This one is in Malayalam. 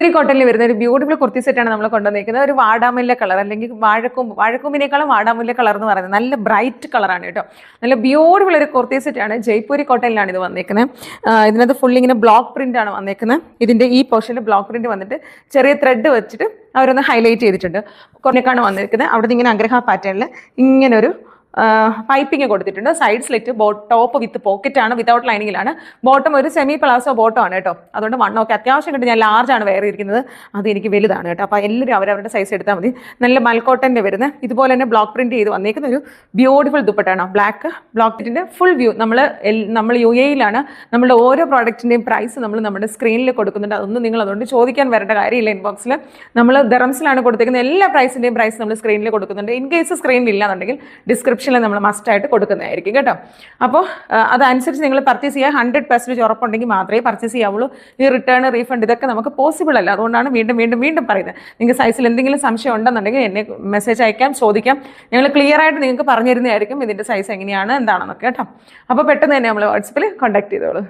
ജയ്പൂരി കോട്ടണിൽ വരുന്ന ഒരു ബ്യൂട്ടിഫുൾ കുർത്തി സെറ്റാണ് നമ്മൾ കൊണ്ടുവന്നിരിക്കുന്നത്. ഒരു വാടാമുല്ല കളർ അല്ലെങ്കിൽ വാഴക്കൂമ്പിനേക്കാളും വാടാമുല്ല കളർ എന്ന് പറയുന്നത് നല്ല ബ്രൈറ്റ് കളറാണ് കേട്ടോ. നല്ല ബ്യൂട്ടിഫുൾ ഒരു കുർത്തി സെറ്റാണ്. ജയ്പൂരി കോട്ടണിലാണ് ഇത് വന്നിരിക്കുന്നത്. ഇതിനകത്ത് ഫുൾ ഇങ്ങനെ ബ്ലോക്ക് പ്രിന്റ് ആണ് വന്നിരിക്കുന്നത്. ഇതിന്റെ ഈ പോർഷനിൽ ബ്ലോക്ക് പ്രിന്റ് വന്നിട്ട് ചെറിയ ത്രെഡ് വെച്ചിട്ട് അവരൊന്ന് ഹൈലൈറ്റ് ചെയ്തിട്ടുണ്ട്. കുറഞ്ഞേക്കാണ് വന്നിരിക്കുന്നത്. അവിടെ നിന്ന് ഇങ്ങനെ അഗ്രഹ പാറ്റേണിൽ ഇങ്ങനെ ഒരു പൈപ്പിംഗ് കൊടുത്തിട്ടുണ്ട്. സൈഡ് സ്ലിറ്റ്, ടോപ്പ് വിത്ത് പോക്കറ്റ് ആണ്, വിതൗട്ട് ലൈനിങ്ങിലാണ്. ബോട്ടം ഒരു സെമി പ്ലാസോ ബോട്ടം ആണ് കേട്ടോ. അതുകൊണ്ട് വണ്ണമൊക്കെ അത്യാവശ്യം കിട്ടും. ഞാൻ ലാർജ് ആണ് വെയർ ചെയ്തിരിക്കുന്നത്, അത് എനിക്ക് വലുതാണ് കേട്ടോ. അപ്പോൾ എല്ലാവരും അവരവരുടെ സൈസ് എടുത്താൽ മതി. നല്ല മൽക്കോട്ടൻ്റെ വരുന്ന ഇതുപോലെ തന്നെ ബ്ലോക്ക് പ്രിന്റ് ചെയ്ത് വന്നിരിക്കുന്ന ഒരു ബ്യൂട്ടിഫുൾ ദുപ്പട്ടാണ്. ബ്ലാക്ക് ബ്ലോക്ക് പ്രിന്റിന്റെ ഫുൾ വ്യൂ നമ്മൾ UAE-യിലാണ്. നമ്മുടെ ഓരോ പ്രോഡക്റ്റിൻ്റെയും പ്രൈസ് നമ്മൾ നമ്മുടെ സ്ക്രീനിൽ കൊടുക്കുന്നുണ്ട്. അതൊന്നും നിങ്ങൾ അതുകൊണ്ട് ചോദിക്കാൻ വരേണ്ട കാര്യമില്ല. ഇൻബോക്സിൽ നമ്മൾ ദറംസിലാണ് കൊടുത്തിരിക്കുന്നത്. എല്ലാ പ്രൈസിൻ്റെയും പ്രൈസ് നമ്മൾ സ്ക്രീനിൽ കൊടുക്കുന്നുണ്ട്. ഇൻ കേസ് സ്ക്രീനിൽ ഇല്ലാന്നുണ്ടെങ്കിൽ ഡിസ്ക്രിപ്ഷനിൽ നമ്മൾ മസ്റ്റായിട്ട് കൊടുക്കുന്നതായിരിക്കും കേട്ടോ. അപ്പോൾ അതനുസരിച്ച് നിങ്ങൾ പർച്ചേസ് ചെയ്യുക. 100% ഉറപ്പുണ്ടെങ്കിൽ മാത്രമേ പർച്ചേസ് ചെയ്യാവുള്ളൂ. ഈ റിട്ടേൺ, റീഫണ്ട് ഇതൊക്കെ നമുക്ക് പോസിബിൾ അല്ല. അതുകൊണ്ടാണ് വീണ്ടും പറയുന്നത്. നിങ്ങൾക്ക് സൈസിൽ എന്തെങ്കിലും സംശയം ഉണ്ടെന്നുണ്ടെങ്കിൽ എന്നെ മെസ്സേജ് അയക്കാം, ചോദിക്കാം. ഞങ്ങൾ ക്ലിയർ ആയിട്ട് നിങ്ങൾക്ക് പറഞ്ഞു തരുന്നതായിരിക്കും ഇതിൻ്റെ സൈസ് എങ്ങനെയാണ് എന്താണെന്നൊക്കെ കേട്ടോ. അപ്പോൾ പെട്ടെന്ന് തന്നെ നമ്മൾ വാട്സപ്പിൽ കോൺടാക്ട് ചെയ്തോളൂ.